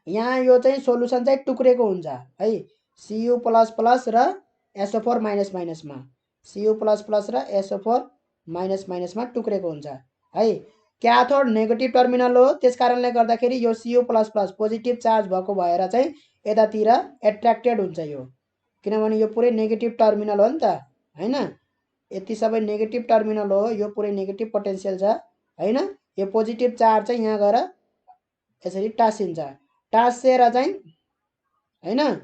यहाँ यो चाहिँ सोलुसन चाहिँ टुक्रेको हुन्छ है। सीयू प्लस प्लस र SO4 माइनस माइनसमा, सीयू प्लस प्लस र SO4 माइनस माइनसमा टुक्रेको हुन्छ है। क्याथोड नेगेटिभ टर्मिनल हो, त्यस कारणले गर्दाखेरि यो CU plus plus positive charge भएको भएर चाहिँ यतातिर एट्र्याक्टेड हुन्छ यो, किनभने यो पुरै नेगेटिभ टर्मिनल हो नि त हैन। यति सबै नेगेटिभ टर्मिनल हो, यो पुरै नेगेटिभ पोटेन्सियल छ हैन। यो पोजिटिभ चार्ज चाहिँ यहाँ गएर यसरी टाँसिन्छ। टाँसेर चाहिँ हैन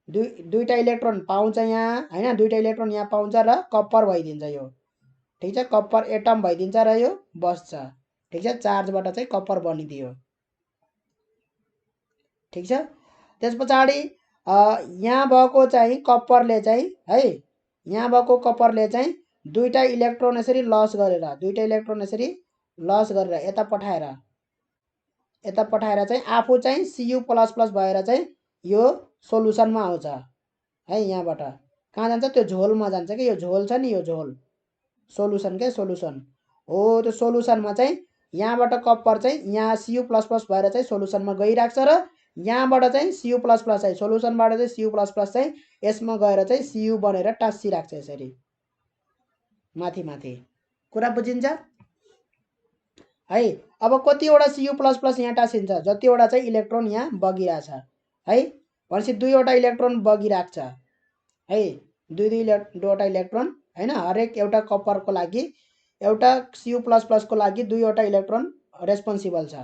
दुईटा इलेक्ट्रोन पाउँछ यहाँ हैन, दुईटा इलेक्ट्रोन यहाँ पाउँछ र कपर भइदिन्छ यो। ठिक छ। कपर एटम भइदिन्छ र यो बस्छ। ठिक छ। चार्जबाट चाहिँ कपर बनिदियो। ठिक छ। त्यस पछाडि यहाँ भएको चाहिँ कपरले चाहिँ है, यहाँ भएको कपरले चाहिँ दुईटा इलेक्ट्रोन यसरी लस गरेर, दुईटा इलेक्ट्रोन यसरी लस गरेर यता पठाएर चाहिँ आफू चाहिँ सीयू प्लस प्लस भएर चाहिँ यो सोलुसनमा आउँछ है। यहाँबाट कहाँ जान्छ, त्यो झोलमा जान्छ कि, यो झोल छ नि, यो झोल सोलुसन के सोलुसन हो। त्यो सोलुसनमा चाहिँ यहाँबाट कपर चाहिँ यहाँ सीयू प्लस प्लस भएर चाहिँ सोलुसनमा गइराख्छ र यहाँबाट चाहिँ Cu प्लस प्लस चाहिँ सोलुसनबाट चाहिँ Cu प्लस प्लस चाहिँ यसमा गएर चाहिँ Cu बनेर टाँसिराख्छ यसरी माथि माथि। कुरा बुझिन्छ है। अब कतिवटा Cu प्लस प्लस यहाँ टाँसिन्छ, जतिवटा चाहिँ इलेक्ट्रोन यहाँ बगिरहेछ है। भनेपछि दुईवटा इलेक्ट्रोन बगिराख्छ है, दुईवटा इलेक्ट्रोन हैन। हरेक एउटा कपरको लागि एउटा Cu प्लस प्लसको लागि दुईवटा इलेक्ट्रोन रेस्पोन्सिबल छ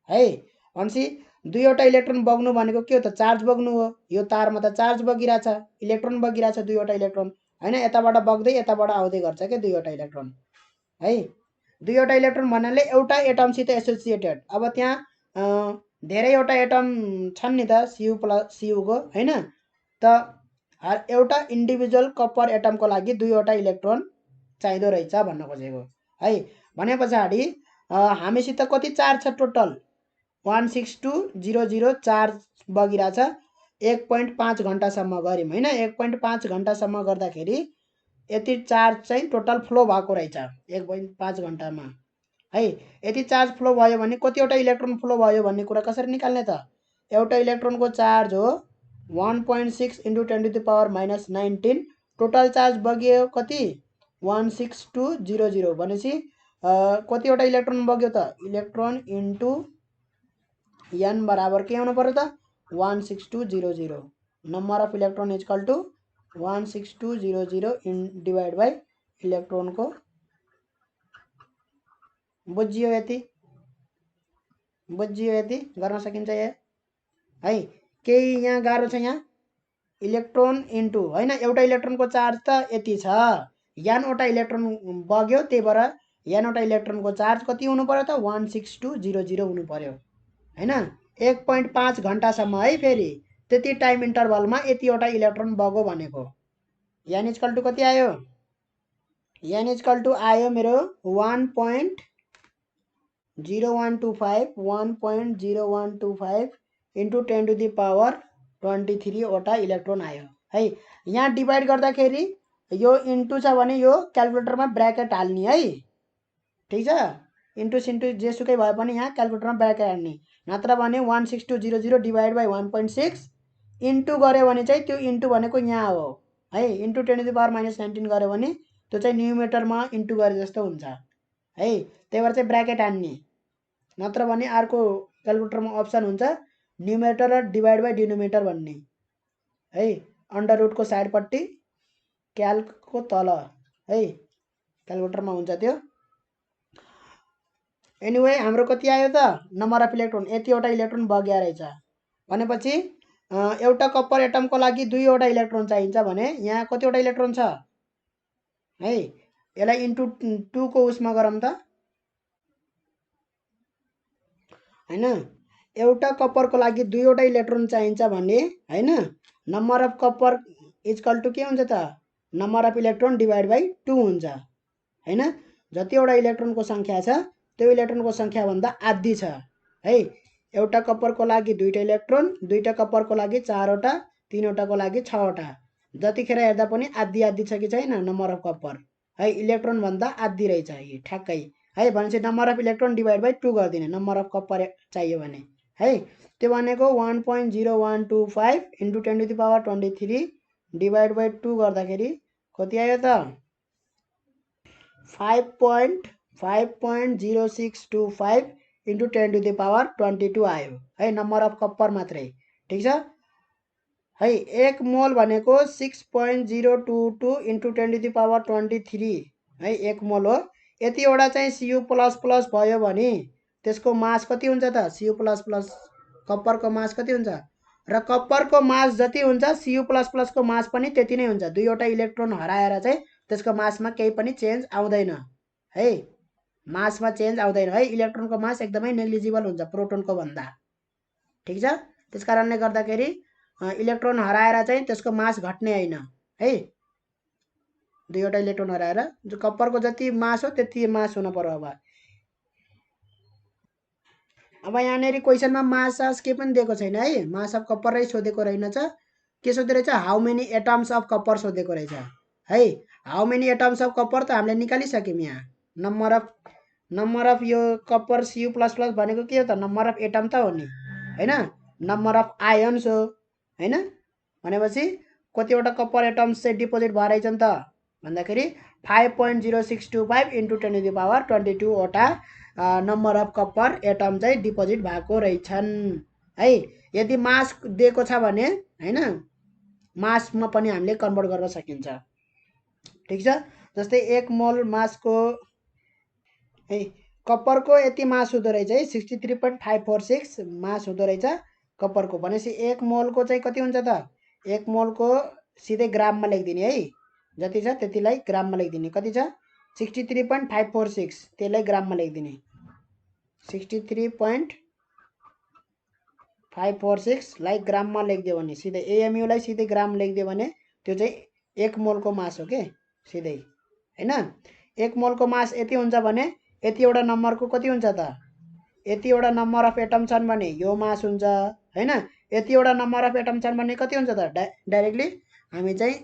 है। भनेपछि दुईवटा इलेक्ट्रोन बग्नु भनेको के हो त, चार्ज बग्नु हो। यो तारमा त चार्ज बगिरहेछ, इलेक्ट्रोन बगिरहेछ, दुईवटा इलेक्ट्रोन हैन। यताबाट बग्दै यताबाट आउँदै गर्छ के दुईवटा इलेक्ट्रोन है। दुईवटा इलेक्ट्रोन भन्नाले एउटा एटमसित एसोसिएटेड। अब त्यहाँ धेरैवटा एटम छन् नि त Cu प्लस Cu को हैन। त एउटा इन्डिभिजुअल कपर एटमको लागि दुईवटा इलेक्ट्रोन चाहिँदो रहेछ भन्न खोजेको है। भने पछाडि हामीसित कति चार्ज छ टोटल 16200 चार्ज बगिरहेछ। 1.5 घण्टासम्म गऱ्यौँ हैन। 1.5 घण्टासम्म गर्दाखेरि यति चार्ज चाहिँ टोटल फ्लो भएको रहेछ 1.5 घण्टामा है। यति चार्ज फ्लो भयो भने कतिवटा इलेक्ट्रोन फ्लो भयो भन्ने कुरा कसरी निकाल्ने त, एउटा इलेक्ट्रोनको चार्ज हो 1.6 × 10⁻⁻19। टोटल चार्ज बग्यो कति 16200 भनेपछि कतिवटा इलेक्ट्रोन बग्यो त, इलेक्ट्रोन इन्टु n बराबर के आउनु पर्यो त 16200। Number of electron is equal to 16200 divide by इलेक्ट्रोनको। बुझियो यति, बुझियो यति गर्न सकिन्छ यहाँ है। केही यहाँ गाह्रो छ यहाँ। इलेक्ट्रोन इन्टु हैन, एउटा इलेक्ट्रोनको चार्ज त यति छ, यानवटा इलेक्ट्रोन बग्यो, त्यही भएर यानवटा इलेक्ट्रोनको चार्ज कति हुनु पर्यो त 16200 हुनु पर्यो हैन। 1.5 घण्टासम्म है। फेरि त्यति टाइम इन्टरभलमा यतिवटा इलेक्ट्रोन बग्यो भनेको यान इज इक्वल टु कति आयो, यान इज इक्वल टु आयो मेरो 1.0125 इन्टु 10⁻23 वटा इलेक्ट्रोन आयो है। यहाँ डिभाइड गर्दाखेरि यो इन्टु छ भने यो क्यालकुलेटरमा ब्र्याकेट हाल्ने है, ठिक छ। इन्टु सिन्टु जेसुकै भए पनि यहाँ क्यालकुलेटरमा ब्र्याकेट हाल्ने। नत्र भने 16200 डिभाइड बाई 1.6 इन्टु गऱ्यो भने चाहिँ त्यो इन्टु भनेको यहाँ हो है। इन्टु 10⁻⁻19 गऱ्यो भने त्यो चाहिँ न्युमेटरमा इन्टु गरे जस्तो हुन्छ है। त्यही भएर चाहिँ ब्र्याकेट हान्ने। नत्र भने अर्को क्यालकुलेटरमा अप्सन हुन्छ न्युमेटर र डिभाइड बाई डिनोमिनेटर भन्ने है। अन्डर रुटको साइडपट्टि क्याल्कको तल है, क्यालकुलेटरमा हुन्छ त्यो। एनिवे हाम्रो कति आयो त, नम्बर अफ इलेक्ट्रोन यतिवटा इलेक्ट्रोन बग्या रहेछ भनेपछि एउटा कपर एटमको लागि दुईवटा इलेक्ट्रोन चाहिन्छ भने यहाँ कतिवटा इलेक्ट्रोन छ है। यसलाई इन्टु 2 को उसमा गरौँ त हैन। एउटा कपरको लागि दुईवटा इलेक्ट्रोन चाहिन्छ भने हैन, number of copper is equal to के हुन्छ त, number of electron divide by 2 हुन्छ हैन। जतिवटा इलेक्ट्रोनको सङ्ख्या छ त्यो इलेक्ट्रोनको सङ्ख्याभन्दा आधी छ है। एउटा कपरको लागि दुईटा इलेक्ट्रोन, दुईटा कपरको लागि 4वटा, 3वटाको लागि 6वटा। जतिखेर हेर्दा पनि आधी आधी छ कि छैन नम्बर अफ कपर है, इलेक्ट्रोन भन्दा आधी रहेछ यो ठ्याक्कै है। भनेपछि number of electron divide by 2 गरिदिने नम्बर अफ कपर चाहियो भने है। त्यो भनेको 1.0125 इन्टु 10⁻23 डिभाइड बाई 2 गर्दाखेरि कति आयो त 5.0625 इन्टु 10⁻22 आयो है, नम्बर अफ कपर मात्रै, ठिक छ है। 1 मोल भनेको 6.022 इन्टु 10⁻23 है, 1 मोल हो। यतिवटा चाहिँ Cu प्लस प्लस भयो भने त्यसको मास कति हुन्छ त, Cu प्लस प्लस कपरको मास कति हुन्छ, र कपरको मास जति हुन्छ Cu प्लस प्लसको मास पनि त्यति नै हुन्छ। दुईवटा इलेक्ट्रोन हराएर चाहिँ त्यसको मासमा केही पनि चेन्ज आउँदैन है, मासमा चेन्ज आउँदैन है। इलेक्ट्रोनको मास एकदमै नेग्लिजिबल हुन्छ प्रोटोनको भन्दा, ठिक छ। त्यसकारणले गर्दाखेरि इलेक्ट्रोन हराएर चाहिँ त्यसको मास घट्ने होइन है। दुईवटा इलेक्ट्रोन हराएर जो कपरको जति मास हो त्यति मास हुन पर्यो। अब यहाँनेरि क्वेसनमा मास के पनि दिएको छैन है, मास अफ कपर सोधेको रहेनछ। के सोधे रहेछ, how many atoms of copper सोधेको रहेछ है। How many atoms of copper त हामीले निकालिसक्यौँ यहाँ। नम्बर अफ यो कपर Cu प्लस प्लस भनेको के हो त, नम्बर अफ एटम त हो नि हैन। नम्बर अफ आयन्स हो हैन भनेपछि कतिवटा कपर एटम्स चाहिँ डिपोजिट भएर रहेछन् त भन्दाखेरि 5.0625 × 10⁻22 वटा नम्बर अफ कपर एटम चाहिँ डिपोजिट भएको रहेछन् है। यदि मास दिएको छ भने हैन मासमा पनि हामीले कन्भर्ट गर्न सकिन्छ ठीक छ। जस्तै 1 मोल मासको है कपरको यति मास हुँदो रहेछ है 63.546 मास हुँदो रहेछ कपरको भनेपछि 1 मोलको चाहिँ कति हुन्छ त 1 मोलको सिधै ग्राममा लेखिदिने है जति छ त्यतिलाई ग्राममा लेखिदिने कति छ 63.546 त्यसलाई ग्राममा लेखिदिने 63.546 लाई ग्राममा लेखिदियो भने सिधै एएमयू लाई सिधै ग्राम लेखिदियो भने त्यो चाहिँ 1 मोलको मास हो के सिधै हैन 1 मोलको मास यति हुन्छ भने यतिवटा नम्बरको कति हुन्छ त यतिवटा नम्बर अफ एटम छन् भने यो मास हुन्छ हैन यतिवटा नम्बर अफ एटम छन् भने कति हुन्छ त डाइरेक्टली हामी चाहिँ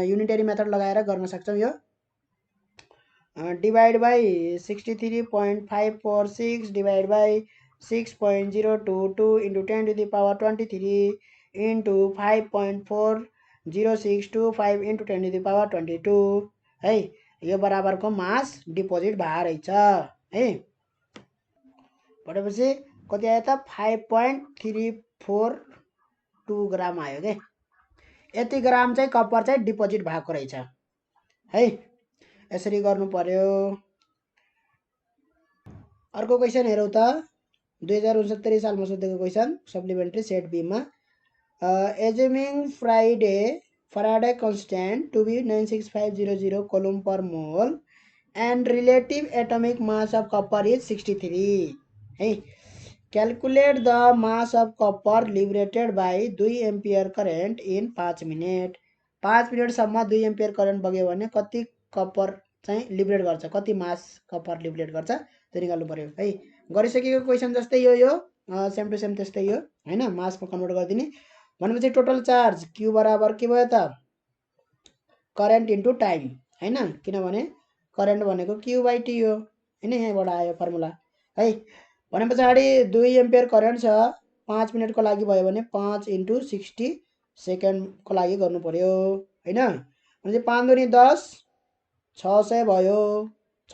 युनिटरी मेथड लगाएर गर्न सक्छौं यो डिवाइड बाइ 63.546 डिवाइड बाइ 6.022 × 10⁻23 × 5.40625 × 10⁻22 है यो बराबरको मास डिपोजिट भएर रहेछ है भनेपछि कति आयो त 5.342 ग्राम आयो के यति ग्राम चाहिँ कपर चाहिँ डिपोजिट भएको रहेछ है यसरी गर्नु पर्यो। अर्को क्वेशन हेरौँ त 2069 सालमा सोधेको क्वेशन सप्लिमेन्ट्री सेट बी मा एजुमिङ Faraday constant to be 96500 coulomb per mole and relative atomic mass of copper is 63 है calculate the mass of copper liberated by 2 ampere current in 5 minute 5 मिनेटसम्म 2 ampere current बग्यो भने कति कपर चाहिँ लिबरेट गर्छ कति मास कपर लिबरेट गर्छ त्यो निकाल्नु पर्यो है गरिसकेको क्वेशन जस्तै यो सेम टु सेम त्यस्तै हो हैन मासमा कन्भर्ट गरिदिने भनेपछि टोटल चार्ज q बराबर के भयो त करेन्ट इन्टु टाइम हैन किनभने करेन्ट भनेको q/t हो हैन यहाँबाट आयो फर्मुला है भनेपछि 2 एम्पियर करेन्ट छ 5 मिनेटको लागि भयो भने 5 × 60 सेकेन्डको लागि गर्नु पर्यो हैन भनेपछि 5 दुनी 10 600 भयो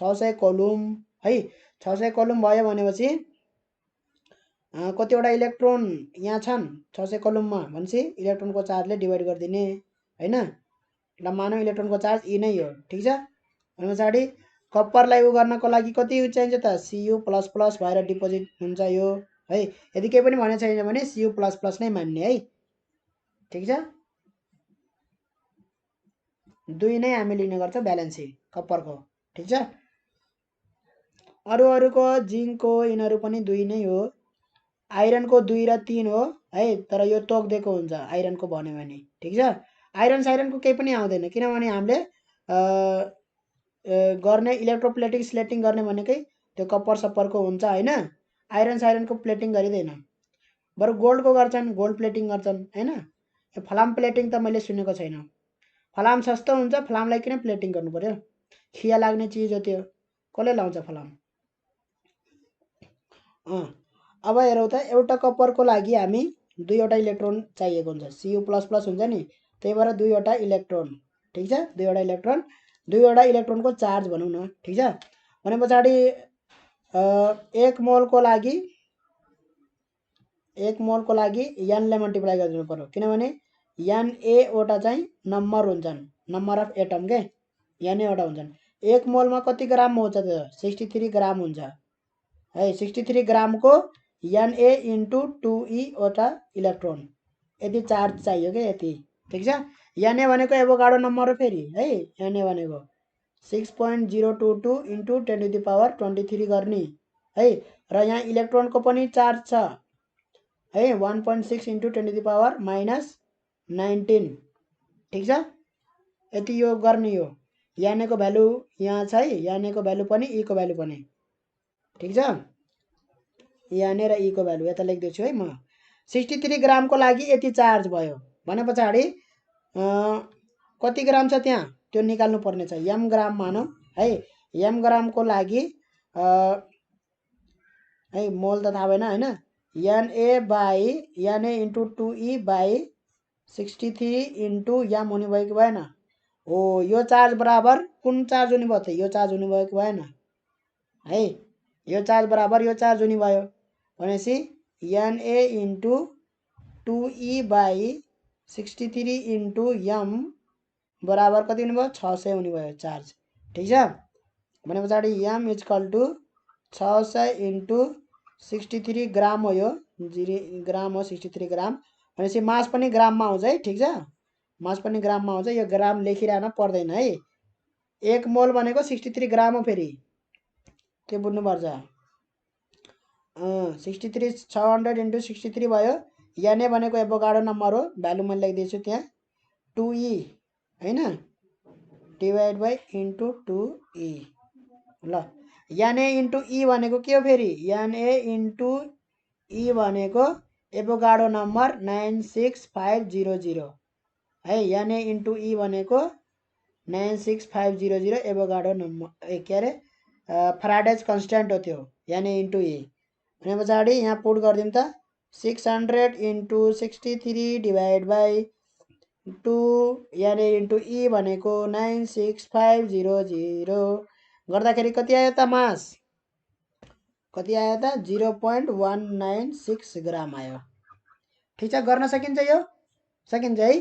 600 कोलुम है 600 कोलुम भयो भनेपछि कतिवटा इलेक्ट्रोन यहाँ छन् 600 कोलुममा भनेपछि इलेक्ट्रोनको चार्जले डिवाइड गरिदिने हैन ल मानौ इलेक्ट्रोनको चार्ज e नै हो ठीक छ भनेपछि कपरलाई उ गर्नको लागि कति चाहिन्छ त Cu++ भएर डिपोजिट हुन्छ यो है यदि केही पनि भने छैन भने Cu++ नै मान्ने है ठीक छ 2 नै हामी लिने गर्छ ब्यालेन्स कपरको ठीक छ अरुको जिंकको यिनहरु पनि 2 नै हो आइरनको 2 र 3 हो है तर यो तोक दिएको हुन्छ आइरनको भन्यो भने ठीक छ आइरनको केही पनि आउँदैन किनभने हामीले गर्ने इलेक्ट्रोप्लेटिङ स्लेटिङ गर्ने भनेकै त्यो कपर सपरको हुन्छ हैन आइरनको प्लेटिङ गरिदैन बरु गोल्डको गर्छन् गोल्ड प्लेटिङ गर्छन् हैन यो फलाम प्लेटिङ त मैले सुनेको छैन फलाम सस्तो हुन्छ फलामलाई किन प्लेटिङ गर्नु पर्यो खिया लाग्ने चीज हो त्यो कसले लाउँछ फलाम अब हेरौँ त एउटा कपरको लागि हामी दुईवटा इलेक्ट्रोन चाहिएको हुन्छ Cu++ हुन्छ नि त्यही भएर दुईवटा इलेक्ट्रोन ठीक छ दुईवटा इलेक्ट्रोनको चार्ज भनौं न ठीक छ भनेपछि 1 मोलको लागि n ले मल्टिप्लाई गरिदिनु पर्यो किनभने n a वटा चाहिँ नम्बर हुन्छन् नम्बर अफ एटम के n a वटा हुन्छन् 1 मोलमा कति ग्राम हुन्छ त 63 ग्राम हुन्छ है 63 ग्रामको Na * 2e वटा इलेक्ट्रोन यति चार्ज चाहियो के यति ठीक छ Na भनेको एभोगाड्रो नम्बर हो फेरि है Na भनेको 6.022 × 10⁻23 गर्ने है र यहाँ इलेक्ट्रोनको पनि चार्ज छ है 1.6 × 10⁻−19 ठीक छ यति यो गर्ने हो Na को भ्यालु यहाँ छ है Na को भ्यालु पनि e को भ्यालु पनि ठीक छ Na र e को भ्यालु यता लेख्दैछु है म 63 ग्राम को लागि यति चार्ज भयो भनेपछि कति ग्राम छ त्यहाँ त्यो निकाल्नु पर्ने छ m ग्राम मानौ है m ग्राम को लागि है मोल त थाहा भएन हैन NA into 2E by 63 into यम हुने भयो कि भएन? हो, यो चार्ज बराबर कुन चार्ज हुने भयो त? यो चार्ज हुने भयो कि भएन है? यो चार्ज बराबर यो चार्ज हुने भयो भनेपछि NA into 2E by 63 into यम बराबर कति हुने भयो? 600 हुने भयो चार्ज। ठिक छ, भने पछाडि यम इक्वल टु 600 इन्टु 63 ग्राम हो, यो ग्राम हो, 63 ग्राम भनेपछि मास पनि ग्राममा आउँछ है। ठिक छ, मास पनि ग्राममा आउँछ, यो ग्राम लेखिरहन पर्दैन है। 1 मोल भनेको 63 ग्राम हो, फेरि त्यो बुझ्नुपर्छ। 63 600 इन्टु 63 भयो। NA भनेको एभोगाड्रो नम्बर हो, भ्यालु मैले लेखिदिन्छु त्यहाँ 2E हैन, डिभाइड बाई इन्टु 2E। ल, NA इन्टु E भनेको के हो फेरि? NA इन्टु E भनेको एभोगाड्रो नम्बर 96500 है। NA इन्टु E भनेको 96500 एभोगाड्रो नम्बर, के अरे फ्याराडेज कन्स्ट्यान्ट हो त्यो NA इन्टु E। भने पछाडि यहाँ पुट गरिदिउँ त 600 into 63 divide by 2 NA into E भनेको 96500 गर्दाखेरि कति आयो त मास? कति आयो त? 0.196 ग्राम आयो। ठिक छ, गर्न सकिन्छ यो? सकिन्छ है।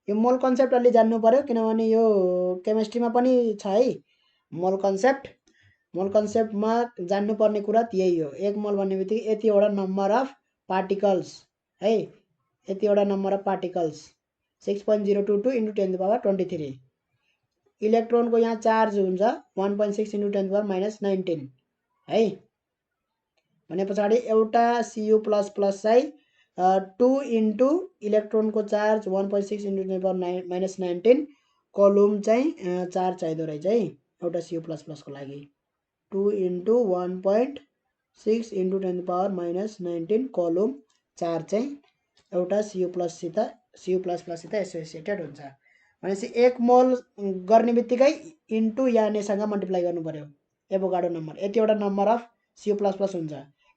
यो मोल कन्सेप्ट अलि जान्नु पर्यो, किनभने यो केमिस्ट्रीमा पनि छ है मोल कन्सेप्ट। मोल कन्सेप्टमा जान्नुपर्ने कुरा यही हो। 1 मोल भन्ने बित्तिकै यतिवटा नम्बर अफ पार्टिकल्स है, यतिवटा number of particles 6.022 into 10 to power 23। इलेक्ट्रोनको यहाँ चार्ज हुन्छ 1.6 इन्टु 10 टु पावर माइनस 19 है। भने पछाडि एउटा Cu++ चाहिँ 2 इन्टु इलेक्ट्रोनको charge 1.6 into 10 power minus 19 coulomb चाहिँ चार्ज चाहिँदो रहेछ है एउटा Cu++ को लागि। 2 into 1.6 into 10 power minus 19 coulomb charge चाहिँ एउटा Cu++ सित एसोसिएटेड हुन्छ। भनेपछि 1 मोल गर्ने बित्तिकै इन्टु NAसँग मल्टिप्लाई गर्नु पर्यो, एभोगाड्रो नम्बर यतिवटा नम्बर अफ Cu++ हुन्छ,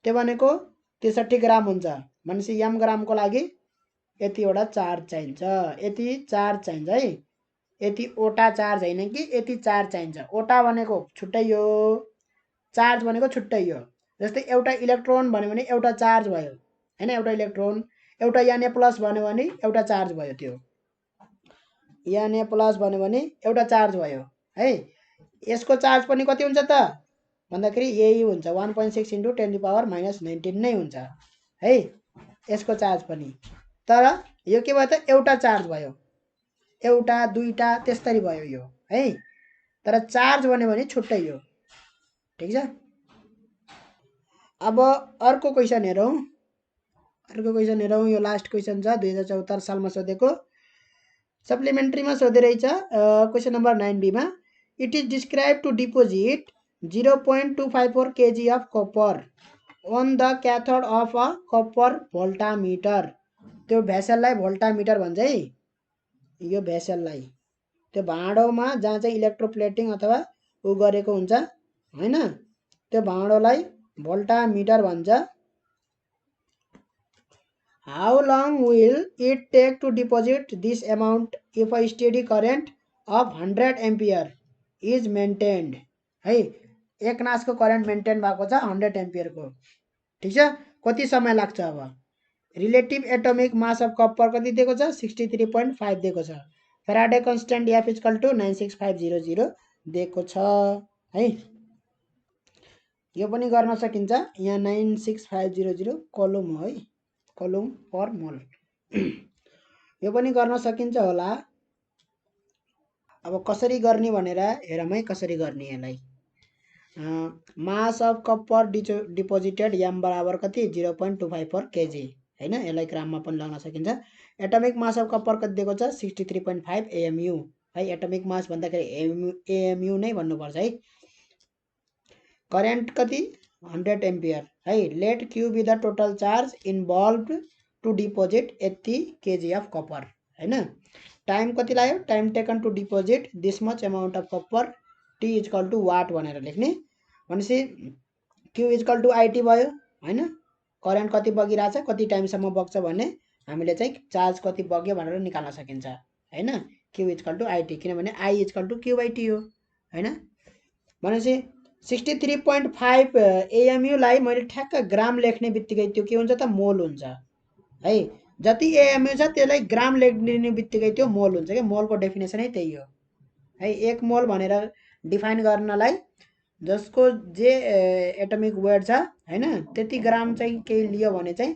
त्यो भनेको 63 ग्राम हुन्छ। भनेपछि यम ग्रामको लागि यतिवटा चार्ज चाहिन्छ, यति चार्ज चाहिन्छ है। यतिवटा चार्ज होइन कि यति चार्ज चाहिन्छ। ओटा भनेको छुट्टै हो, चार्ज भनेको छुट्टै हो। जस्तै एउटा इलेक्ट्रोन भन्यो भने एउटा चार्ज भयो हैन, एउटा इलेक्ट्रोन। एउटा Na+ भन्यो भने एउटा चार्ज भयो, त्यो Na+ भन्यो भने एउटा चार्ज भयो है। यसको चार्ज पनि कति हुन्छ त भन्दाखेरि यही हुन्छ 1.6 इन्टु 10 टु पावर माइनस 19 नै हुन्छ है यसको चार्ज पनि। तर यो के भयो त एउटा चार्ज भयो, एउटा दुईटा त्यसरी भयो यो है। तर चार्ज भन्यो भने छुट्टै हो। ठीक छ, अब अर्को क्वेशन हेरौँ। यो लास्ट क्वेशन छ 2074 सालमा सोधेको, सप्लिमेन्ट्रीमा सोधे रहेछ। क्वेशन नम्बर 9B मा it is describe to deposit 0.254 kg of copper on the cathode of a copper voltameter। त्यो भेसललाई भोल्टामिटर भन्छ है, यो भेसललाई त्यो भाँडोमा जहाँ चाहिँ इलेक्ट्रोप्लेटिङ अथवा उ गरेको हुन्छ हैन, त्यो भाँडोलाई भोल्टामिटर भन्छ। How long will it take to deposit this amount if a steady current of 100 ampere is maintained है। एक नासको करेन्ट मेन्टेन भएको छ 100 एम्पियर को। ठीक छ, कति समय लाग्छ? अब relative atomic mass of copper कति दिएको छ? 63.5 दिएको छ। Faraday constant F equal to 96500 दिएको छ है। यो पनि गर्न सकिन्छ, यहाँ 96500 कोलुम हो है, कोलुम पर मोल। यो पनि गर्न सकिन्छ होला। अब कसरी गर्ने भनेर हेरौँ है, कसरी गर्ने यसलाई। मास अफ कपर डिपोजिटेड यम बराबर कति? 0.254 kg हैन, यसलाई ग्राममा पनि लगाउन सकिन्छ। एटोमिक मास अफ कपर कति दिएको छ? 63.5 AMU है। एटोमिक मास भन्दाखेरि AMU नै भन्नुपर्छ है। करेन्ट कति? 100 एम्पियर है। Let Q be the total charge involved to deposit 80 kg of copper हैन। टाइम कति लाग्यो? Time taken to deposit this much amount of copper, T equal to what भनेर लेख्ने। भनेपछि Q इक्वल टु IT भयो हैन। करेन्ट कति बगिरहेछ कति टाइमसम्म बग्छ भने हामीले चाहिँ चार्ज कति बग्यो भनेर निकाल्न सकिन्छ हैन। Q इक्वल टु IT, किनभने I equal to Q by T हो हैन। भनेपछि 63.5 AMU लाई मैले ठ्याक्क ग्राम लेख्ने बित्तिकै त्यो के हुन्छ त मोल हुन्छ है। जति AMU छ त्यसलाई ग्राम लेख्ने बित्तिकै त्यो मोल हुन्छ के, मोलको डेफिनेसनै त्यही हो है। 1 मोल भनेर डिफाइन गर्नलाई जसको जे एटमिक वेट छ हैन त्यति ग्राम चाहिँ केही लियो भने चाहिँ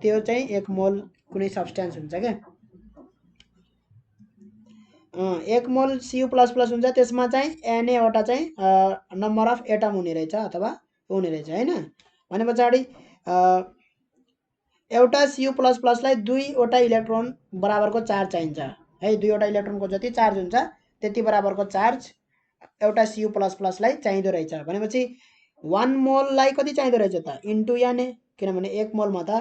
त्यो चाहिँ 1 मोल कुनै सब्स्टेन्स हुन्छ के। 1 मोल Cu++ हुन्छ, त्यसमा चाहिँ Na वटा चाहिँ नम्बर अफ एटम हुने रहेछ अथवा हुने रहेछ हैन। भने पछाडि एउटा Cu++ लाई 2 वटा इलेक्ट्रोन बराबरको चार्ज चाहिन्छ है। 2 वटा इलेक्ट्रोनको जति चार्ज हुन्छ त्यति बराबरको चार्ज एउटा Cu++ लाई चाहिँदो रहेछ। भनेपछि 1 मोल लाई कति चाहिँदो रहेछ त इन्टु Na, किनभने 1 मोलमा त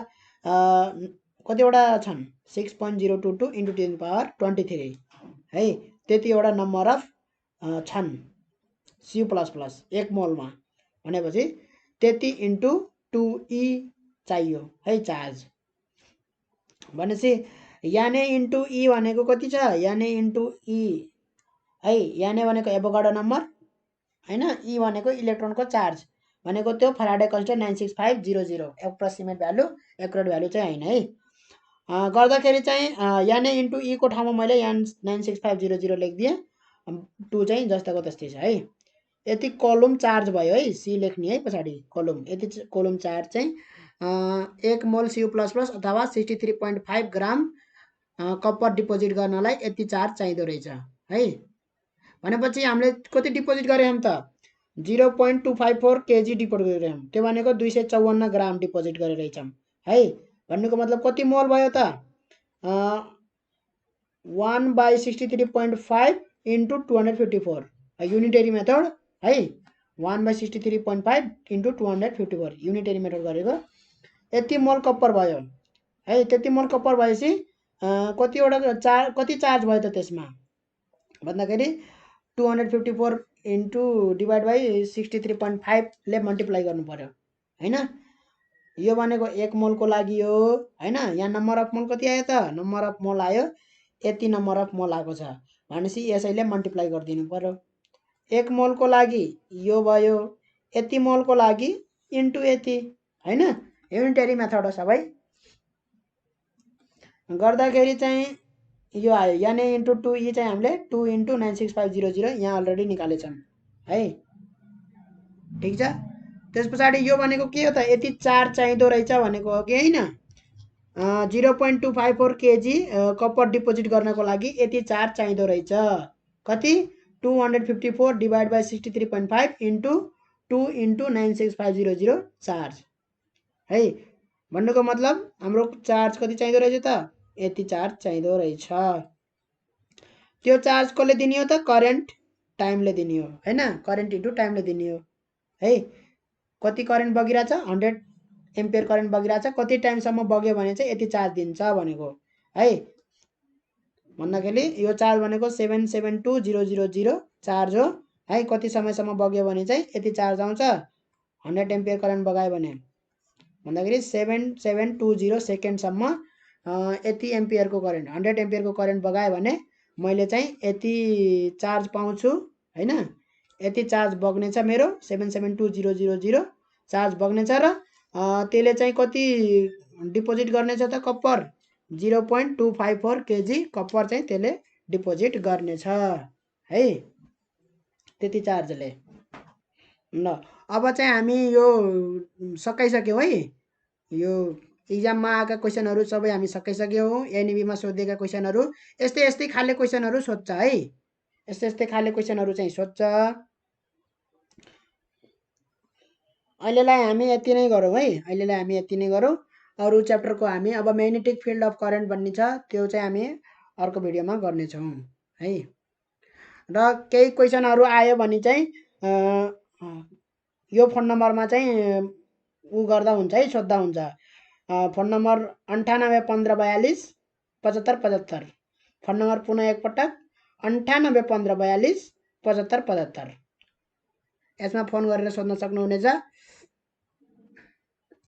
कतिवटा छन् 6.022 इन्टु 10 पावर 23 है। त्यतिवटा नम्बर अफ छन् Cu++ 1 मोलमा, भनेपछि त्यति इन्टु 2E चाहियो है चार्ज। भनेपछि Na इन्टु E भनेको कति छ, Na इन्टु E है। Na भनेको एभोगाड्रो नम्बर हैन, E भनेको इलेक्ट्रोनको चार्ज भनेको त्यो Faraday constant 96500 approximate value, accurate value चाहिँ हैन है। गर्दाखेरि चाहिँ Na इन्टु E को ठाउँमा मैले 96500 लेखिदिएँ, 2 चाहिँ जस्ताको तस्तै छ है। यति कोलुम चार्ज भयो है, C लेख्ने है पछाडि कोलुम। यति कोलुम चार्ज चाहिँ 1 मोल Cu++ अथवा 63.5 ग्राम कपर डिपोजिट गर्नलाई यति चार्ज चाहिँदो रहेछ है। भनेपछि हामीले कति डिपोजिट गर्यौं त 0.254 केजी डिपोजिट गर्यौं, त्यो भनेको 254 ग्राम डिपोजिट गरे रहेछौं है। भन्नुको मतलब कति मोल भयो त 1/63.5 इन्टु 254 युनिटरी मेथड है। 1/63.5 इन्टु 254 युनिटरी मेथड गरेको यति मोल कपर भयो है। त्यति मोल कपर भएपछि कतिवटा कति चार्ज भयो त त्यसमा भन्दाखेरि 254 इन्टु डिभाइड बाइ 63.5 ले मल्टिप्लाई गर्नु पर्यो हैन। यो भनेको 1 मोलको लागि हो हैन। यहाँ नम्बर अफ मोल कति आयो त, नम्बर अफ मोल आयो यति नम्बर अफ मोल आएको छ भनेपछि यसैले मल्टिप्लाई गरिदिनु पर्यो। 1 मोलको लागि यो भयो, यति मोलको लागि इन्टु यति हैन। युनिटरी मेथड हो सबै। गर्दाखेरि चाहिँ यो आयो Na इन्टु 2E चाहिँ हामीले 2 इन्टु 96500 यहाँ अलरेडी निकालेछौँ है, ठिक छ। त्यस पछाडि यो भनेको के हो त, यति चार्ज चाहिँदो रहेछ भनेको हो कि हैन। 0.254 केजी कपर डिपोजिट गर्नको लागि यति चार्ज चाहिँदो रहेछ। कति 254 divide by 63.5 into 2 into 96500 charge है। भन्नुको मतलब हाम्रो चार्ज कति चाहिँदो रहेछ त, यति चार्ज चाहिँदो रहेछ। त्यो चार्ज कसले दिने हो त, करेन्ट टाइमले दिने हो हैन। करेन्ट इन्टु टाइमले दिने हो है। कति करेन्ट बगिरहेछ 100 एम्पियर करेन्ट बगिरहेछ, कति टाइमसम्म बग्यो भने चाहिँ यति चार्ज दिन्छ भनेको है। भन्दाखेरि यो चार्ज भनेको 772000 चार्ज हो है। कति समयसम्म बग्यो भने चाहिँ यति चार्ज आउँछ 100 एम्पियर करेन्ट बगायो भने भन्दाखेरि 7720 सेकेन्डसम्म यति एम्पियरको करेन्ट 100 एम्पियरको करेन्ट बगायो भने मैले चाहिँ यति चार्ज पाउँछु हैन। यति चार्ज बग्नेछ मेरो 772000 चार्ज बग्नेछ र त्यसले चाहिँ कति डिपोजिट गर्नेछ त कपर 0.254 केजी कपर चाहिँ त्यसले डिपोजिट गर्नेछ है, त्यति चार्जले। ल अब चाहिँ हामी यो सकाइसक्यौं है। यो इक्जाममा आएका क्वेशनहरु सबै हामी सकाइसक्यौं। एनईबीमा सोधेका क्वेशनहरु यस्तै यस्तै खाले क्वेशनहरु सोध्छ है, यस्तै यस्तै खाले क्वेशनहरु चाहिँ सोध्छ। अहिलेलाई हामी यति नै गरौँ है, अहिलेलाई हामी यति नै गरौँ। अरु च्याप्टरको हामी अब म्याग्नेटिक फिल्ड अफ करेन्ट भन्ने छ, त्यो चाहिँ हामी अर्को भिडियोमा गर्ने छौं है। र केही क्वेशनहरु आयो भने चाहिँ यो फोन नम्बरमा चाहिँ उ गर्दा हुन्छ है, सोध्दा हुन्छ। Phone number 981542 7575। फोन नम्बर पुनः एकपटक 981542 7575। यसमा फोन गरेर सोध्न सक्नुहुनेछ।